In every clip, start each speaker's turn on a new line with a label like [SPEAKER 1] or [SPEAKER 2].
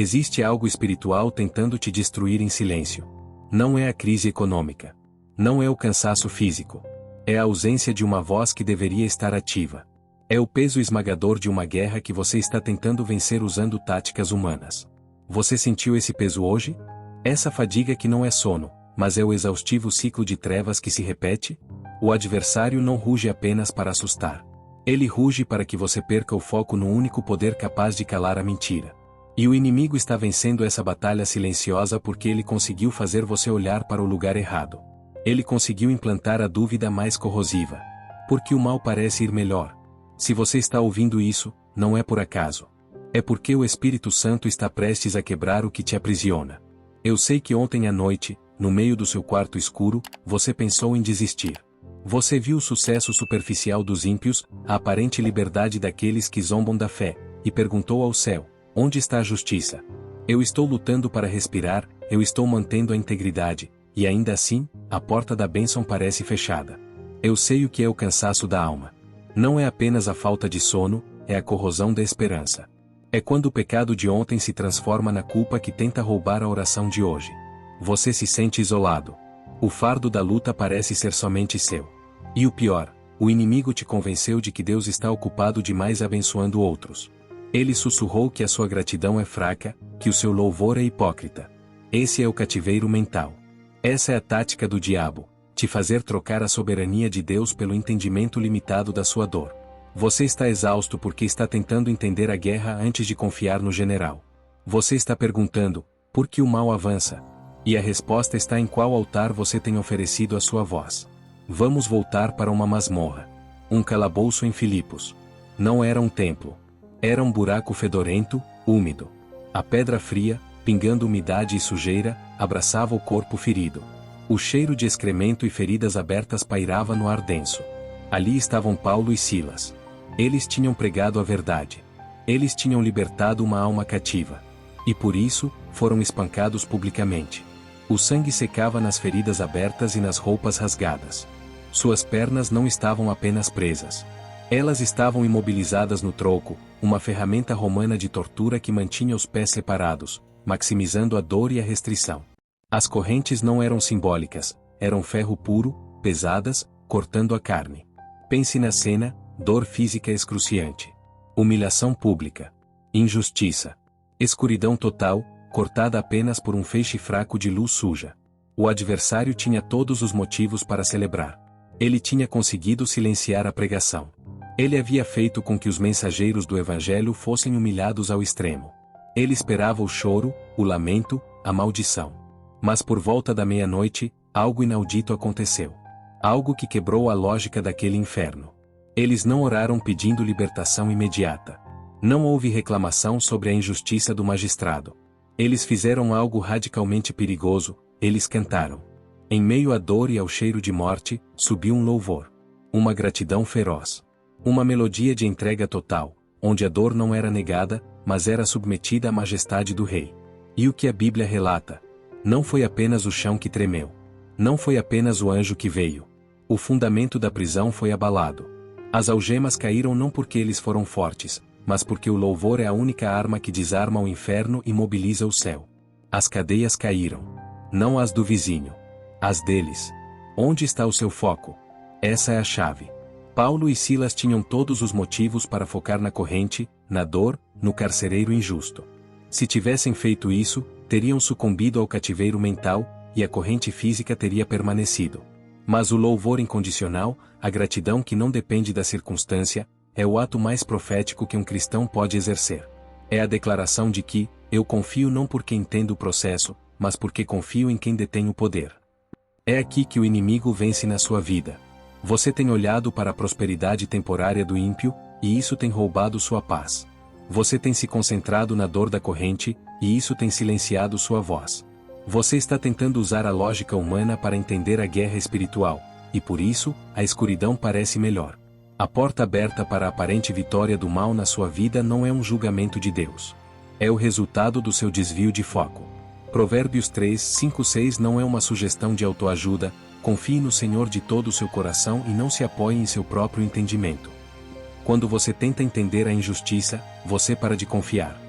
[SPEAKER 1] Existe algo espiritual tentando te destruir em silêncio. Não é a crise econômica. Não é o cansaço físico. É a ausência de uma voz que deveria estar ativa. É o peso esmagador de uma guerra que você está tentando vencer usando táticas humanas. Você sentiu esse peso hoje? Essa fadiga que não é sono, mas é o exaustivo ciclo de trevas que se repete? O adversário não ruge apenas para assustar. Ele ruge para que você perca o foco no único poder capaz de calar a mentira. E o inimigo está vencendo essa batalha silenciosa porque ele conseguiu fazer você olhar para o lugar errado. Ele conseguiu implantar a dúvida mais corrosiva. Porque o mal parece ir melhor. Se você está ouvindo isso, não é por acaso. É porque o Espírito Santo está prestes a quebrar o que te aprisiona. Eu sei que ontem à noite, no meio do seu quarto escuro, você pensou em desistir. Você viu o sucesso superficial dos ímpios, a aparente liberdade daqueles que zombam da fé, e perguntou ao céu: onde está a justiça? Eu estou lutando para respirar, eu estou mantendo a integridade, e ainda assim, a porta da bênção parece fechada. Eu sei o que é o cansaço da alma. Não é apenas a falta de sono, é a corrosão da esperança. É quando o pecado de ontem se transforma na culpa que tenta roubar a oração de hoje. Você se sente isolado. O fardo da luta parece ser somente seu. E o pior, o inimigo te convenceu de que Deus está ocupado demais abençoando outros. Ele sussurrou que a sua gratidão é fraca, que o seu louvor é hipócrita. Esse é o cativeiro mental. Essa é a tática do diabo, te fazer trocar a soberania de Deus pelo entendimento limitado da sua dor. Você está exausto porque está tentando entender a guerra antes de confiar no general. Você está perguntando, por que o mal avança? E a resposta está em qual altar você tem oferecido a sua voz. Vamos voltar para uma masmorra. Um calabouço em Filipos. Não era um templo. Era um buraco fedorento, úmido. A pedra fria, pingando umidade e sujeira, abraçava o corpo ferido. O cheiro de excremento e feridas abertas pairava no ar denso. Ali estavam Paulo e Silas. Eles tinham pregado a verdade. Eles tinham libertado uma alma cativa. E por isso, foram espancados publicamente. O sangue secava nas feridas abertas e nas roupas rasgadas. Suas pernas não estavam apenas presas. Elas estavam imobilizadas no tronco, uma ferramenta romana de tortura que mantinha os pés separados, maximizando a dor e a restrição. As correntes não eram simbólicas, eram ferro puro, pesadas, cortando a carne. Pense na cena: dor física excruciante. Humilhação pública. Injustiça. Escuridão total, cortada apenas por um feixe fraco de luz suja. O adversário tinha todos os motivos para celebrar. Ele tinha conseguido silenciar a pregação. Ele havia feito com que os mensageiros do Evangelho fossem humilhados ao extremo. Ele esperava o choro, o lamento, a maldição. Mas por volta da meia-noite, algo inaudito aconteceu. Algo que quebrou a lógica daquele inferno. Eles não oraram pedindo libertação imediata. Não houve reclamação sobre a injustiça do magistrado. Eles fizeram algo radicalmente perigoso: eles cantaram. Em meio à dor e ao cheiro de morte, subiu um louvor. Uma gratidão feroz. Uma melodia de entrega total, onde a dor não era negada, mas era submetida à majestade do rei. E o que a Bíblia relata? Não foi apenas o chão que tremeu. Não foi apenas o anjo que veio. O fundamento da prisão foi abalado. As algemas caíram não porque eles foram fortes, mas porque o louvor é a única arma que desarma o inferno e mobiliza o céu. As cadeias caíram. Não as do vizinho. As deles. Onde está o seu foco? Essa é a chave. Paulo e Silas tinham todos os motivos para focar na corrente, na dor, no carcereiro injusto. Se tivessem feito isso, teriam sucumbido ao cativeiro mental, e a corrente física teria permanecido. Mas o louvor incondicional, a gratidão que não depende da circunstância, é o ato mais profético que um cristão pode exercer. É a declaração de que, eu confio não porque entendo o processo, mas porque confio em quem detém o poder. É aqui que o inimigo vence na sua vida. Você tem olhado para a prosperidade temporária do ímpio, e isso tem roubado sua paz. Você tem se concentrado na dor da corrente, e isso tem silenciado sua voz. Você está tentando usar a lógica humana para entender a guerra espiritual, e por isso, a escuridão parece melhor. A porta aberta para a aparente vitória do mal na sua vida não é um julgamento de Deus. É o resultado do seu desvio de foco. Provérbios 3, 5, 6 não é uma sugestão de autoajuda: confie no Senhor de todo o seu coração e não se apoie em seu próprio entendimento. Quando você tenta entender a injustiça, você para de confiar.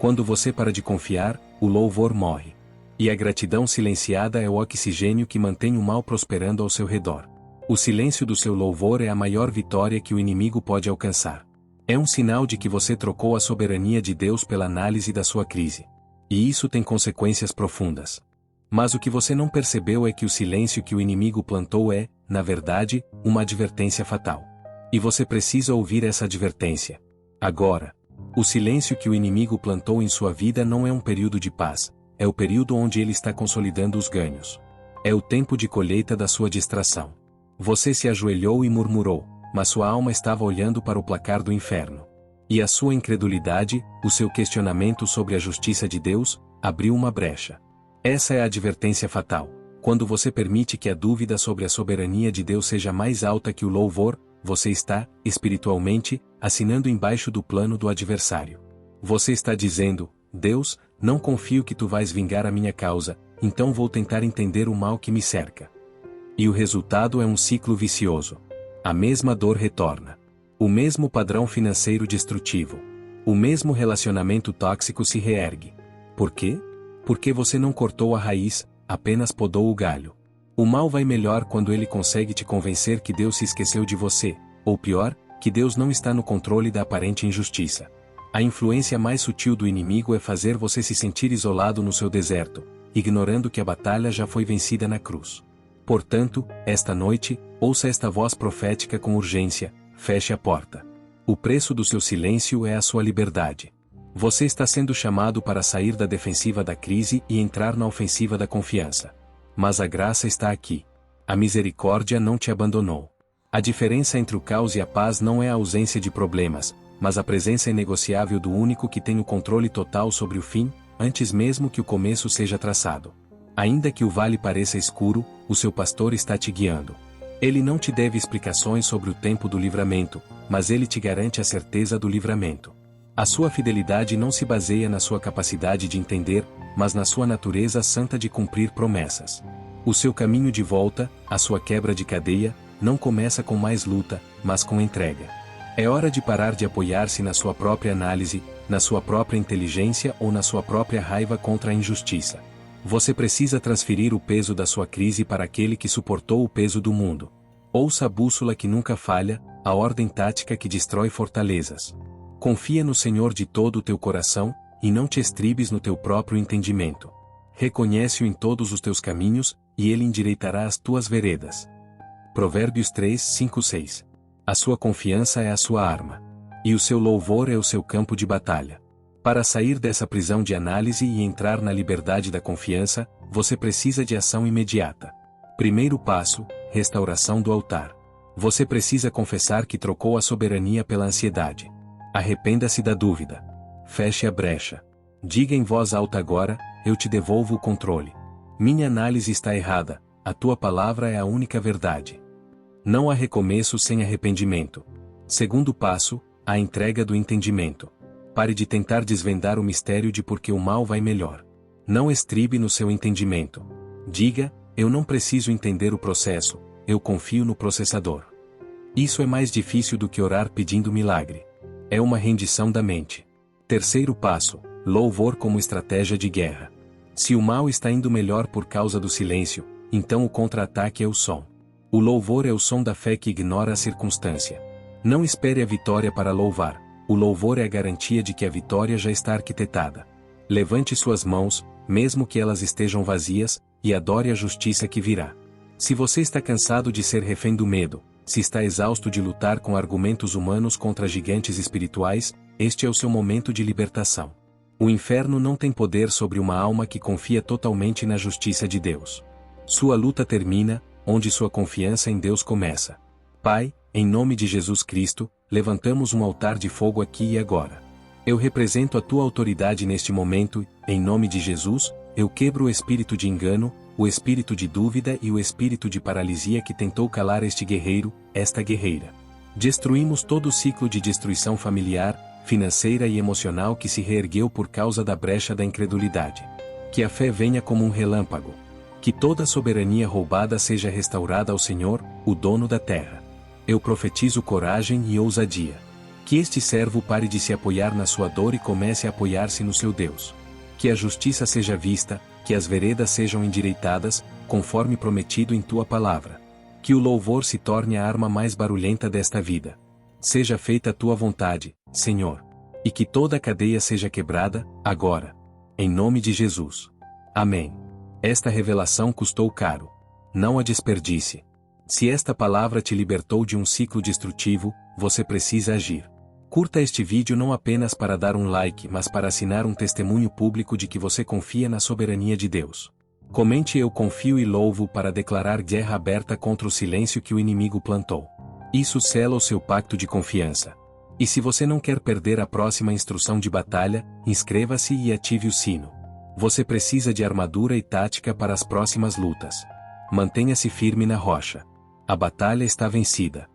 [SPEAKER 1] Quando você para de confiar, o louvor morre. E a gratidão silenciada é o oxigênio que mantém o mal prosperando ao seu redor. O silêncio do seu louvor é a maior vitória que o inimigo pode alcançar. É um sinal de que você trocou a soberania de Deus pela análise da sua crise. E isso tem consequências profundas. Mas o que você não percebeu é que o silêncio que o inimigo plantou é, na verdade, uma advertência fatal. E você precisa ouvir essa advertência. Agora. O silêncio que o inimigo plantou em sua vida não é um período de paz, é o período onde ele está consolidando os ganhos. É o tempo de colheita da sua distração. Você se ajoelhou e murmurou, mas sua alma estava olhando para o placar do inferno. E a sua incredulidade, o seu questionamento sobre a justiça de Deus, abriu uma brecha. Essa é a advertência fatal. Quando você permite que a dúvida sobre a soberania de Deus seja mais alta que o louvor, você está, espiritualmente, assinando embaixo do plano do adversário. Você está dizendo, Deus, não confio que tu vais vingar a minha causa, então vou tentar entender o mal que me cerca. E o resultado é um ciclo vicioso. A mesma dor retorna. O mesmo padrão financeiro destrutivo. O mesmo relacionamento tóxico se reergue. Por quê? Porque você não cortou a raiz, apenas podou o galho. O mal vai melhor quando ele consegue te convencer que Deus se esqueceu de você, ou pior, que Deus não está no controle da aparente injustiça. A influência mais sutil do inimigo é fazer você se sentir isolado no seu deserto, ignorando que a batalha já foi vencida na cruz. Portanto, esta noite, ouça esta voz profética com urgência: feche a porta. O preço do seu silêncio é a sua liberdade. Você está sendo chamado para sair da defensiva da crise e entrar na ofensiva da confiança. Mas a graça está aqui. A misericórdia não te abandonou. A diferença entre o caos e a paz não é a ausência de problemas, mas a presença inegociável do único que tem o controle total sobre o fim, antes mesmo que o começo seja traçado. Ainda que o vale pareça escuro, o seu pastor está te guiando. Ele não te deve explicações sobre o tempo do livramento, mas ele te garante a certeza do livramento. A sua fidelidade não se baseia na sua capacidade de entender, mas na sua natureza santa de cumprir promessas. O seu caminho de volta, a sua quebra de cadeia, não começa com mais luta, mas com entrega. É hora de parar de apoiar-se na sua própria análise, na sua própria inteligência ou na sua própria raiva contra a injustiça. Você precisa transferir o peso da sua crise para aquele que suportou o peso do mundo. Ouça a bússola que nunca falha, a ordem tática que destrói fortalezas. Confia no Senhor de todo o teu coração, e não te estribes no teu próprio entendimento. Reconhece-o em todos os teus caminhos, e ele endireitará as tuas veredas. Provérbios 3, 5, 6. A sua confiança é a sua arma. E o seu louvor é o seu campo de batalha. Para sair dessa prisão de análise e entrar na liberdade da confiança, você precisa de ação imediata. Primeiro passo: restauração do altar. Você precisa confessar que trocou a soberania pela ansiedade. Arrependa-se da dúvida. Feche a brecha. Diga em voz alta agora: eu te devolvo o controle. Minha análise está errada, a tua palavra é a única verdade. Não há recomeço sem arrependimento. Segundo passo: a entrega do entendimento. Pare de tentar desvendar o mistério de por que o mal vai melhor. Não estribe no seu entendimento. Diga: eu não preciso entender o processo, eu confio no processador. Isso é mais difícil do que orar pedindo milagre. É uma rendição da mente. Terceiro passo: louvor como estratégia de guerra. Se o mal está indo melhor por causa do silêncio, então o contra-ataque é o som. O louvor é o som da fé que ignora a circunstância. Não espere a vitória para louvar. O louvor é a garantia de que a vitória já está arquitetada. Levante suas mãos, mesmo que elas estejam vazias, e adore a justiça que virá. Se você está cansado de ser refém do medo, se está exausto de lutar com argumentos humanos contra gigantes espirituais, este é o seu momento de libertação. O inferno não tem poder sobre uma alma que confia totalmente na justiça de Deus. Sua luta termina, onde sua confiança em Deus começa. Pai, em nome de Jesus Cristo, levantamos um altar de fogo aqui e agora. Eu represento a tua autoridade neste momento, em nome de Jesus, eu quebro o espírito de engano, o espírito de dúvida e o espírito de paralisia que tentou calar este guerreiro, esta guerreira. Destruímos todo o ciclo de destruição familiar, financeira e emocional que se reergueu por causa da brecha da incredulidade. Que a fé venha como um relâmpago. Que toda a soberania roubada seja restaurada ao Senhor, o dono da terra. Eu profetizo coragem e ousadia. Que este servo pare de se apoiar na sua dor e comece a apoiar-se no seu Deus. Que a justiça seja vista, que as veredas sejam endireitadas, conforme prometido em tua palavra. Que o louvor se torne a arma mais barulhenta desta vida. Seja feita a tua vontade, Senhor. E que toda a cadeia seja quebrada, agora. Em nome de Jesus. Amém. Esta revelação custou caro. Não a desperdice. Se esta palavra te libertou de um ciclo destrutivo, você precisa agir. Curta este vídeo não apenas para dar um like, mas para assinar um testemunho público de que você confia na soberania de Deus. Comente "Eu confio e louvo" para declarar guerra aberta contra o silêncio que o inimigo plantou. Isso sela o seu pacto de confiança. E se você não quer perder a próxima instrução de batalha, inscreva-se e ative o sino. Você precisa de armadura e tática para as próximas lutas. Mantenha-se firme na rocha. A batalha está vencida.